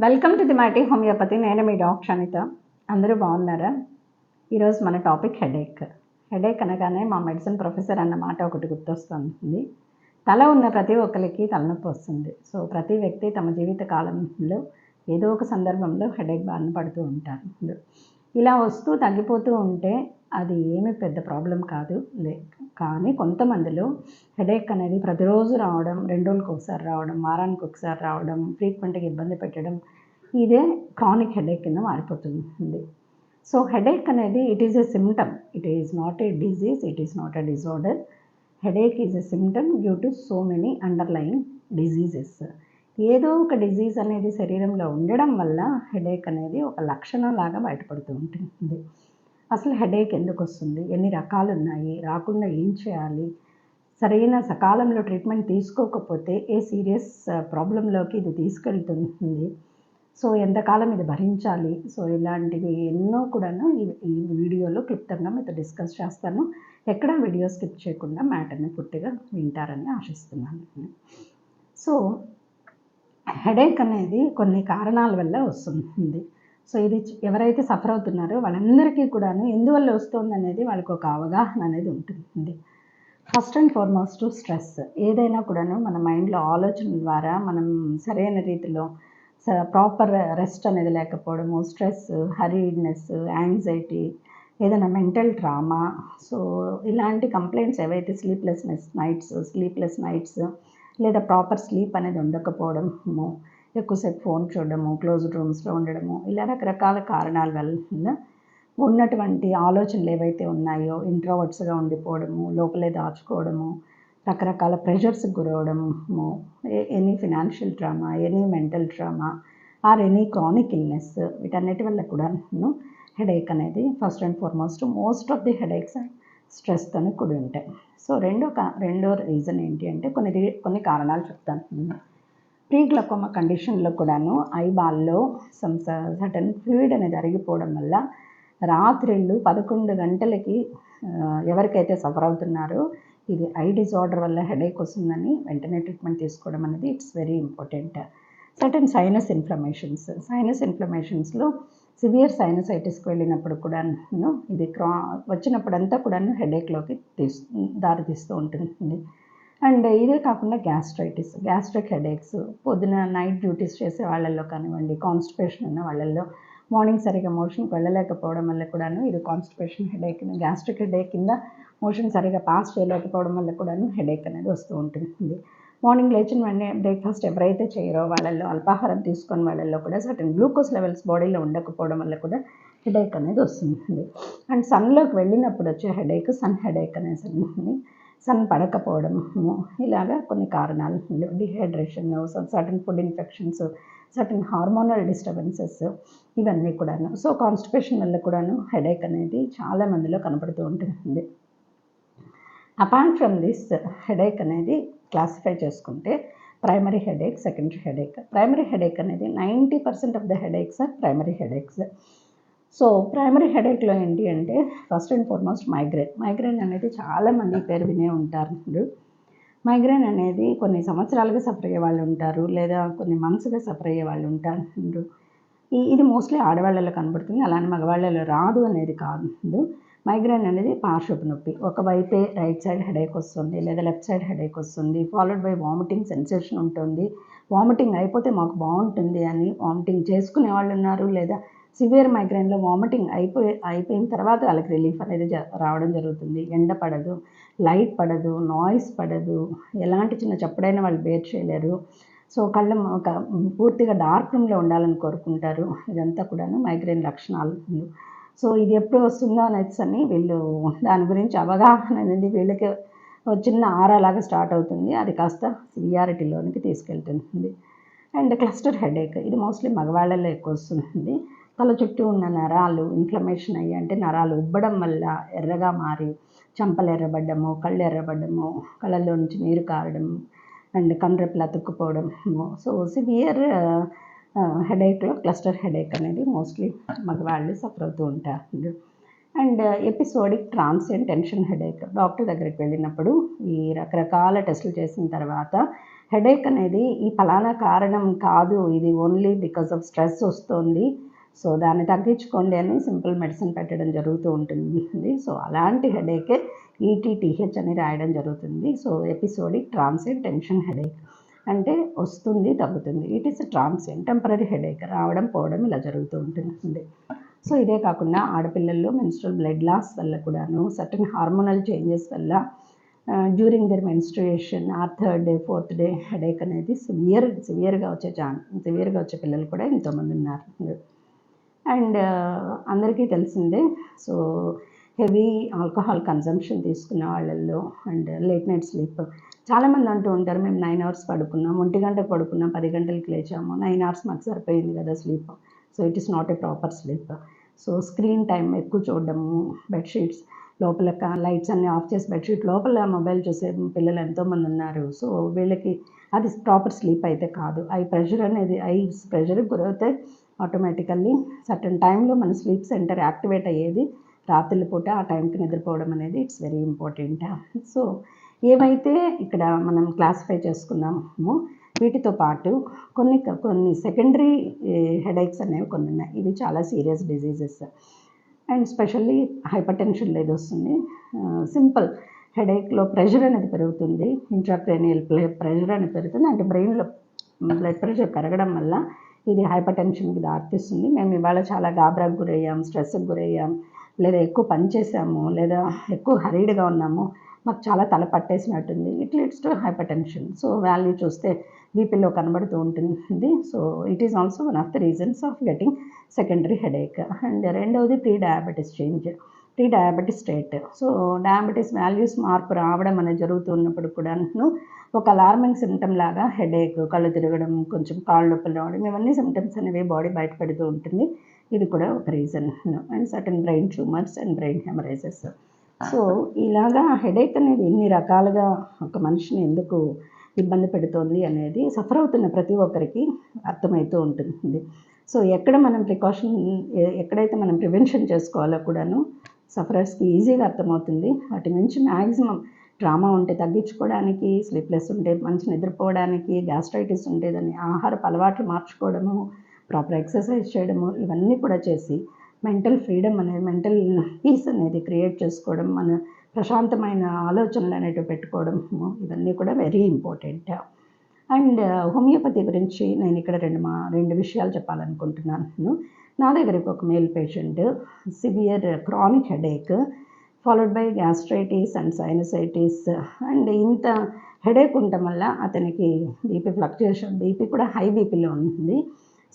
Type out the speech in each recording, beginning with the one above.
Welcome to the mighty homeopathy. నేను మీ doctor Anitha. అందరూ బాగున్నారా? ఈరోజు మన టాపిక్ హెడేక్. హెడేక్ అనగానే మా మెడిసిన్ ప్రొఫెసర్ అన్న మాట ఒకటి గుర్తొస్తుంది. తల ఉన్న ప్రతి ఒక్కరికి తలనొప్పి వస్తుంది. సో ప్రతి వ్యక్తి తమ జీవిత కాలంలో ఏదో ఒక సందర్భంలో హెడేక్ బారిన పడుతూ ఉంటారు. ఇలా వస్తూ తగ్గిపోతూ ఉంటే అది ఏమీ పెద్ద ప్రాబ్లం కాదు. కానీ కొంతమందిలో హెడేక్ అనేది ప్రతిరోజు రావడం, 2 రోజులకు ఒకసారి రావడం, వారానికి ఒకసారి రావడం, ఫ్రీక్వెంట్గా ఇబ్బంది పెట్టడం, ఇదే క్రానిక్ హెడేక్ కింద మారిపోతుంది. సో హెడేక్ అనేది it is a symptom, it is not a disease, it is not a disorder. Headache is a symptom due to so many underlying diseases. ఏదో ఒక డిజీజ్ అనేది శరీరంలో ఉండడం వల్ల హెడేక్ అనేది ఒక లక్షణం లాగా బయటపడుతూ ఉంటుంది. అసలు హెడేక్ ఎందుకు వస్తుంది, ఎన్ని రకాలు ఉన్నాయి, రాకుండా ఏం చేయాలి, సరైన సకాలంలో ట్రీట్మెంట్ తీసుకోకపోతే ఏ సీరియస్ ప్రాబ్లంలోకి ఇది తీసుకెళ్తుంది, సో ఎంతకాలం ఇది భరించాలి, సో ఇలాంటివి ఎన్నో కూడాను ఈ వీడియోలో క్లుప్తంగా మీతో డిస్కస్ చేస్తాను. ఎక్కడ వీడియో స్కిప్ చేయకుండా మ్యాటర్ని పూర్తిగా వింటారని ఆశిస్తున్నాను. సో హెడేక్ అనేది కొన్ని కారణాల వల్ల వస్తుంది. సో ఇది ఎవరైతే సఫర్ అవుతున్నారో వాళ్ళందరికీ కూడాను ఎందువల్ల వస్తుంది అనేది వాళ్ళకి ఒక అవగాహన అనేది ఉంటుంది. First and foremost stress. ఏదైనా కూడాను మన మైండ్లో ఆలోచన ద్వారా మనం సరైన రీతిలో ప్రాపర్ రెస్ట్ అనేది లేకపోవడము, స్ట్రెస్, హరీడ్నెస్, యాంగ్జైటీ, ఏదైనా మెంటల్ ట్రామా, సో ఇలాంటి కంప్లైంట్స్ ఏవైతే స్లీప్లెస్ నైట్స్ లేదా ప్రాపర్ స్లీప్ అనేది ఉండకపోవడము, ఎక్కువసేపు ఫోన్ చూడడము, క్లోజ్డ్ రూమ్స్లో ఉండడము, ఇలా రకరకాల కారణాల వల్ల ఉన్నటువంటి ఆలోచనలు ఏవైతే ఉన్నాయో ఇంట్రోవర్ట్స్గా ఉండిపోవడము, లోపలే దాచుకోవడము, రకరకాల ప్రెషర్స్కి గురవడము, any financial trauma, any mental trauma or any chronic illness, వీటన్నిటి వల్ల కూడా హెడేక్ అనేది first and foremost most of the headaches స్ట్రెస్తో కూడి ఉంటాయి. సో రెండో రీజన్ ఏంటి అంటే కొన్ని కారణాలు చెప్తాను. ప్రీగ్లకోమా కండిషన్లో కూడాను ఐబాల్లో సర్టన్ ఫ్లూయిడ్ అనేది అరిగిపోవడం వల్ల రాత్రిళ్ళు 11 గంటలకి ఎవరికైతే సఫర్ అవుతున్నారో ఇది ఐ డిజార్డర్ వల్ల హెడేక్ వస్తుందని వెంటనే ట్రీట్మెంట్ తీసుకోవడం అనేది it's very important. Certain sinus ఇన్ఫ్లమేషన్స్లో సివియర్ సైనసైటిస్కి వెళ్ళినప్పుడు కూడాను ఇది వచ్చినప్పుడంతా కూడాను హెడేక్లోకి దారితీస్తూ ఉంటుంది. అండ్ ఇదే కాకుండా గ్యాస్ట్రిక్ హెడేక్స్, పొద్దున నైట్ డ్యూటీస్ చేసే వాళ్ళల్లో కానివ్వండి, కాన్స్టిపేషన్ ఉన్న వాళ్ళల్లో మార్నింగ్ సరిగా మోషన్కి వెళ్ళలేకపోవడం వల్ల కూడాను ఇది కాన్స్టిపేషన్ హెడేక్, గ్యాస్ట్రిక్ హెడేక్ కింద మోషన్ సరిగా పాస్ చేయలేకపోవడం వల్ల కూడాను హెడేక్ అనేది వస్తూ ఉంటుంది. మార్నింగ్ లేచిన వెంటనే బ్రేక్ఫాస్ట్ ఎవరైతే చేయరో వాళ్ళల్లో, అల్పాహారం తీసుకుని వాళ్ళల్లో కూడా సర్టన్ గ్లూకోజ్ లెవెల్స్ బాడీలో ఉండకపోవడం వల్ల కూడా హెడేక్ అనేది వస్తుంది. అండ్ సన్లోకి వెళ్ళినప్పుడు వచ్చే హెడేక్ సన్ హెడేక్ అనేసి, సన్ పడకపోవడము, ఇలాగా కొన్ని కారణాలు, dehydration, certain food infections, certain hormonal disturbances, ఇవన్నీ కూడాను. సో కాన్స్టిపేషన్ వల్ల కూడాను హెడేక్ అనేది చాలా మందిలో కనపడుతూ ఉంటుంది. అపార్ట్ ఫ్రమ్ దిస్, హెడేక్ అనేది క్లాసిఫై చేసుకుంటే primary headache, secondary headache. Primary headache అనేది 90% of the headaches are primary headaches. So primary హెడేక్లో ఏంటి అంటే ఫస్ట్ అండ్ ఫార్మోస్ట్ మైగ్రేన్ అనేది చాలామంది పేరు వినే ఉంటారు. మైగ్రేన్ అనేది కొన్ని సంవత్సరాలుగా సఫర్ అయ్యే వాళ్ళు ఉంటారు, లేదా కొన్ని మంత్స్గా సఫర్ అయ్యే వాళ్ళు ఉంటారు. ఇది మోస్ట్లీ ఆడవాళ్ళలో కనబడుతుంది, అలానే మగవాళ్ళలో రాదు అనేది కాదు. మైగ్రేన్ అనేది పార్శ్వపు నొప్పి, ఒకవైపే రైట్ సైడ్ హెడేక్ వస్తుంది లేదా లెఫ్ట్ సైడ్ హెడేక్ వస్తుంది, ఫాలోడ్ బై వామిటింగ్ సెన్సేషన్ ఉంటుంది. వామిటింగ్ అయిపోతే మాకు బాగుంటుంది అని వామిటింగ్ చేసుకునే వాళ్ళు ఉన్నారు, లేదా సివియర్ మైగ్రేన్లో వామిటింగ్ అయిపోయిన తర్వాత వాళ్ళకి రిలీఫ్ అనేది రావడం జరుగుతుంది. ఎండ పడదు, లైట్ పడదు, నాయిస్ పడదు, ఎలాంటి చిన్న చప్పుడైనా వాళ్ళు బేర్ చేయలేరు. సో పూర్తిగా డార్క్ రూమ్లో ఉండాలని కోరుకుంటారు. ఇదంతా కూడాను మైగ్రేన్ లక్షణాలు. సో ఇది ఎప్పుడు వస్తుందో అనేసి వీళ్ళు దాని గురించి అవగాహన అనేది వీళ్ళకి చిన్న ఆరాలాగా స్టార్ట్ అవుతుంది, అది కాస్త సివియారిటీలోనికి తీసుకెళ్తుంది. అండ్ క్లస్టర్ హెడేక్, ఇది మోస్ట్లీ మగవాళ్ళల్లో ఎక్కువ వస్తుంది. తల చుట్టూ ఉన్న నరాలు ఇన్ఫ్లమేషన్ అయ్యి, అంటే నరాలు ఉబ్బడం వల్ల ఎర్రగా మారి చెంపలు ఎర్రబడ్డము, కళ్ళు ఎర్రబడ్డము, కళ్ళల్లో నుంచి నీరు కారడము, అండ్ కండ్రెప్పులు అతుక్కుపోవడము. సో సివియర్ హెడేక్లో క్లస్టర్ హెడేక్ అనేది మోస్ట్లీ మగవాళ్ళు సఫర్ అవుతూ ఉంటారు. And episodic transient tension headache, doctor దగ్గరికి వెళ్ళినప్పుడు ఈ రకరకాల టెస్టులు చేసిన తర్వాత హెడేక్ అనేది ఈ ఫలానా కారణం కాదు, ఇది ఓన్లీ బికాస్ ఆఫ్ స్ట్రెస్ వస్తుంది, సో దాన్ని తగ్గించుకోండి అని సింపుల్ మెడిసిన్ పెట్టడం జరుగుతూ ఉంటుంది. సో అలాంటి హెడేకే ఈటీటీహెచ్ అని రాయడం జరుగుతుంది. So episodic transient tension headache అంటే వస్తుంది, తగ్గుతుంది. It is transient temporary headache, రావడం పోవడం ఇలా జరుగుతూ ఉంటుంది. సో ఇదే కాకుండా ఆడపిల్లల్లో మెన్స్ట్రల్ బ్లడ్ లాస్ వల్ల కూడాను, సర్టన్ హార్మోనల్ చేంజెస్ వల్ల during their menstruation or third day, fourth day headache అనేది సివియర్గా వచ్చే పిల్లలు కూడా ఎంతోమంది ఉన్నారు. అండ్ అందరికీ తెలిసిందే. సో హెవీ ఆల్కహాల్ కన్జంప్షన్ తీసుకున్న వాళ్ళల్లో అండ్ లేట్ నైట్ స్లీప్, చాలామంది అంటూ ఉంటారు మేము 9 hours పడుకున్నాం, 1 గంటకు పడుకున్నాం, 10 గంటలకు లేచాము, 9 hours మాకు సరిపోయింది కదా sleep. So it is not a proper sleep. So screen time ఎక్కువ చూడడము, బెడ్షీట్స్ లోపల లైట్స్ అన్నీ ఆఫ్ చేసి బెడ్షీట్ లోపల మొబైల్ చూసే పిల్లలు ఎంతోమంది ఉన్నారు. సో వీళ్ళకి అది ప్రాపర్ స్లీప్ అయితే కాదు. ఐ ప్రెషర్కి గురవుతే ఆటోమేటికల్లీ సర్టన్ టైంలో మన స్లీప్ సెంటర్ యాక్టివేట్ అయ్యేది రాత్రి పూట, ఆ టైంకి నిద్రపోవడం అనేది ఇట్స్ వెరీ ఇంపార్టెంట్. సో ఏవైతే ఇక్కడ మనం క్లాసిఫై చేసుకున్నామో వీటితో పాటు కొన్ని సెకండరీ హెడేక్స్ అనేవి కొన్ని ఉన్నాయి. ఇవి చాలా serious diseases. And specially hyper tension లేదు వస్తుంది. సింపుల్ హెడేక్లో ప్రెషర్ అనేది పెరుగుతుంది, ఇంట్రాక్రేనియల్ ప్రెషర్ అనేది పెరుగుతుంది, అంటే బ్రెయిన్లో బ్లడ్ ప్రెషర్ పెరగడం వల్ల ఇది హైపర్ టెన్షన్కి దారితీస్తుంది. మేము ఇవాళ చాలా గాబరాకు గురయ్యాం, స్ట్రెస్కి గురయ్యాం, లేదా ఎక్కువ పని చేసాము, లేదా ఎక్కువ హరీడ్గా ఉన్నాము, మాకు చాలా తల పట్టేసినట్టుంది, it leads to hypertension. So value చూస్తే బీపీలో కనబడుతూ ఉంటుంది. So it is also one of the reasons of getting secondary headache. And రెండవది prediabetes state. So diabetes values మార్పు రావడం అనేది జరుగుతున్నప్పుడు కూడాను ఒక అలార్మింగ్ సిమ్టమ్ లాగా హెడేక్, కళ్ళు తిరగడం, కొంచెం కాళ్ళు నొప్పులు రావడం, ఇవన్నీ సిమ్టమ్స్ అనేవి బాడీ బయటపెడుతూ ఉంటుంది. ఇది కూడా ఒక reason. And certain brain tumours and brain haemorrhages. So ఇలాగా హెడేక్ అనేది ఎన్ని రకాలుగా ఒక మనిషిని ఎందుకు ఇబ్బంది పెడుతోంది అనేది సఫర్ అవుతున్న ప్రతి ఒక్కరికి అర్థమవుతూ ఉంటుంది. సో ఎక్కడైతే మనం ప్రివెన్షన్ చేసుకోవాలో కూడాను సఫరర్స్కి ఈజీగా అర్థమవుతుంది. వాటి నుంచి మ్యాక్సిమం ట్రామా ఉంటే తగ్గించుకోవడానికి, స్లీప్లెస్ ఉంటే మంచి నిద్రపోవడానికి, గ్యాస్ట్రైటిస్ ఉంటే దాన్ని ఆహారపు అలవాట్లు మార్చుకోవడము, ప్రాపర్ ఎక్సర్సైజ్ చేయడము, ఇవన్నీ కూడా చేసి మెంటల్ పీస్ అనేది క్రియేట్ చేసుకోవడం, మన ప్రశాంతమైన ఆలోచనలు అనేటివి పెట్టుకోవడము, ఇవన్నీ కూడా వెరీ ఇంపార్టెంట్. అండ్ హోమియోపతి గురించి నేను ఇక్కడ రెండు విషయాలు చెప్పాలనుకుంటున్నాను. నా దగ్గరికి ఒక male patient severe chronic headache followed by gastritis and sinusitis. And ఇంత హెడేక్ ఉండటం వల్ల అతనికి బీపీ కూడా హై బీపీలో ఉంటుంది.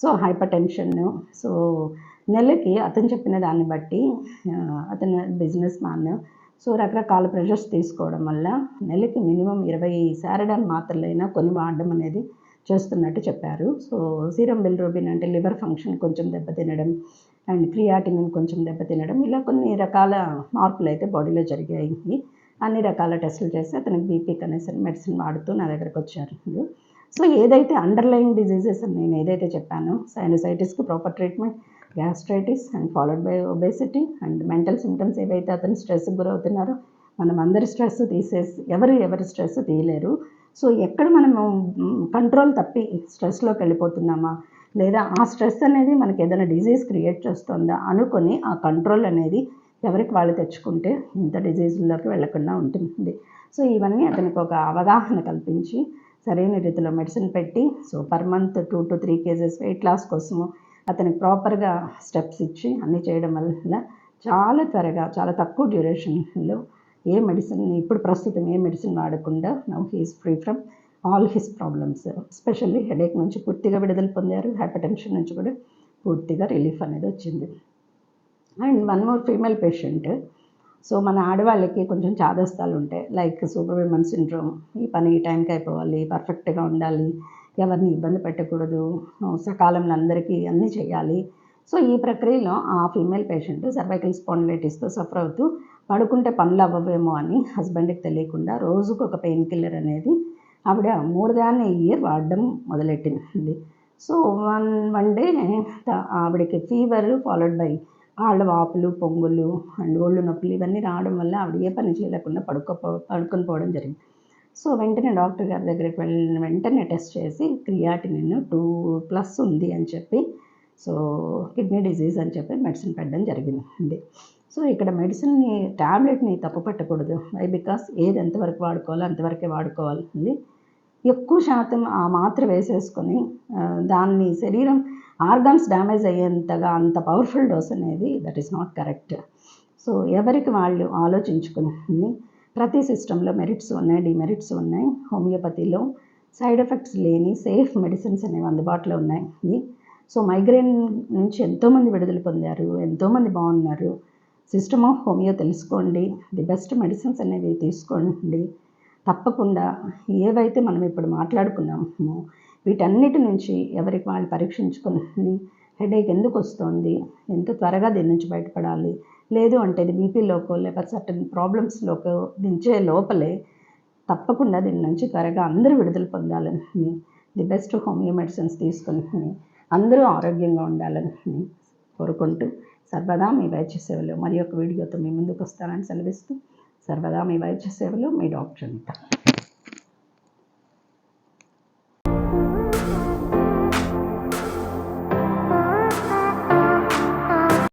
So hyper tension. సో నెలకి అతను చెప్పిన దాన్ని బట్టి అతను బిజినెస్ మ్యాన్, సో రకరకాల ప్రెషర్స్ తీసుకోవడం వల్ల నెలకి మినిమం 20 సారడాన్ మాత్రలైనా కొని వాడడం అనేది చేస్తున్నట్టు చెప్పారు. సో సీరం బిలిరూబిన్ అంటే లివర్ ఫంక్షన్ కొంచెం దెబ్బతినడం, అండ్ క్రియాటినిన్ కొంచెం దెబ్బతినడం, ఇలా కొన్ని రకాల మార్పులు అయితే బాడీలో జరిగాయి. అన్ని రకాల టెస్టులు చేసి అతనికి బీపీ కనీసం మెడిసిన్ వాడుతూ నా దగ్గరకు వచ్చారు. సో ఏదైతే అండర్లైన్ డిజీజెస్ అని నేను ఏదైతే చెప్పానో, సైనసైటిస్కి proper treatment, gastritis and followed by obesity and mental symptoms ఏవైతే అతను స్ట్రెస్కి గురవుతున్నారో, మనం అందరి స్ట్రెస్ తీసేసి ఎవరి స్ట్రెస్ తీయలేరు. సో ఎక్కడ మనము కంట్రోల్ తప్పి స్ట్రెస్లోకి వెళ్ళిపోతున్నామా, లేదా ఆ స్ట్రెస్ అనేది మనకి ఏదైనా డిజీజ్ క్రియేట్ చేస్తుందా అనుకొని ఆ కంట్రోల్ అనేది ఎవరికి వాళ్ళు తెచ్చుకుంటే ఇంత డిజీజుల్లోకి వెళ్లకుండా ఉంటుంది. సో ఇవన్నీ అతనికి ఒక అవగాహన కల్పించి సరైన రీతిలో మెడిసిన్ పెట్టి, so per month 2 to 3 kgs weight loss కోసము అతనికి ప్రాపర్గా స్టెప్స్ ఇచ్చి అన్నీ చేయడం వల్ల చాలా త్వరగా, చాలా తక్కువ డ్యూరేషన్లో ఇప్పుడు ప్రస్తుతం ఏ మెడిసిన్ వాడకుండా now he is free from all his problems. Especially headache నుంచి పూర్తిగా విడుదల పొందారు, హైపర్ టెన్షన్ నుంచి కూడా పూర్తిగా రిలీఫ్ అనేది వచ్చింది. And one more female patient. So మన ఆడవాళ్ళకి కొంచెం చాదస్తాలు ఉంటాయి, లైక్ సూపర్ విమెన్ సిండ్రోమ్. ఈ పని ఈ టైంకి అయిపోవాలి, పర్ఫెక్ట్గా ఉండాలి, ఎవరిని ఇబ్బంది పెట్టకూడదు, సకాలంలో అందరికీ అన్నీ చేయాలి. సో ఈ ప్రక్రియలో ఆ ఫీమేల్ పేషెంట్ సర్వైకల్ స్పాండిలైటిస్తో సఫర్ అవుతూ పడుకుంటే పనులు అవ్వవేమో అని హస్బెండ్కి తెలియకుండా రోజుకు ఒక పెయిన్ కిల్లర్ అనేది ఆవిడ మోర్ దాన్ ఏ ఇయర్ వాడడం మొదలెట్టింది. సో వన్ డే ఆవిడకి ఫీవర్ ఫాలోడ్ బై కాళ్ళ వాపులు, పొంగులు అండ్ ఒళ్ళు నొప్పులు ఇవన్నీ రావడం వల్ల ఆవిడ ఏ పని చేయలేకుండా పడుకొని పోవడం జరిగింది. సో వెంటనే డాక్టర్ గారి దగ్గరికి వెళ్ళిన వెంటనే టెస్ట్ చేసి క్రియాటినిన్ 2+ ఉంది అని చెప్పి, సో కిడ్నీ డిజీజ్ అని చెప్పి మెడిసిన్ పెట్టడం జరిగింది. సో ఇక్కడ మెడిసిన్ని ట్యాబ్లెట్ని తప్పు పట్టకూడదు. వై బికాస్ ఏది ఎంతవరకు వాడుకోవాలో అంతవరకే వాడుకోవాలి. ఎక్కువ శాతం ఆ మాత్ర వేసేసుకొని దాన్ని శరీరం ఆర్గాన్స్ డ్యామేజ్ అయ్యేంతగా అంత పవర్ఫుల్ డోస్ అనేది that is not correct. So ఎవరికి వాళ్ళు ఆలోచించుకుని ప్రతి సిస్టంలో మెరిట్స్ ఉన్నాయి, డిమెరిట్స్ ఉన్నాయి. హోమియోపతిలో సైడ్ ఎఫెక్ట్స్ లేని సేఫ్ మెడిసిన్స్ అనేవి అందుబాటులో ఉన్నాయి. సో మైగ్రేన్ నుంచి ఎంతోమంది విడుదల పొందారు, ఎంతోమంది బాగున్నారు. సిస్టమ్ ఆఫ్ హోమియో తెలుసుకోండి, ది బెస్ట్ మెడిసిన్స్ అనేవి తీసుకోండి. తప్పకుండా ఏవైతే మనం ఇప్పుడు మాట్లాడుకున్నామో వీటన్నిటి నుంచి ఎవరికి వాళ్ళు పరీక్షించుకుని హెడేక్ ఎందుకు వస్తుంది, ఎంత త్వరగా దీని నుంచి బయటపడాలి, లేదు అంటే ఇది బీపీలోకో లేకపోతే సర్టన్ ప్రాబ్లమ్స్లోకో దించే లోపలే తప్పకుండా దీని నుంచి త్వరగా అందరూ విడుదల పొందాలని, ది బెస్ట్ హోమియో మెడిసిన్స్ తీసుకుని అందరూ ఆరోగ్యంగా ఉండాలని కోరుకుంటూ సర్వదా మీ వైద్య సేవలో మరి ఒక వీడియోతో మీ ముందుకు వస్తానని సెలవిస్తూ, సర్వదా మీ వైద్య సేవలో మీ డాక్టర్ అనిత.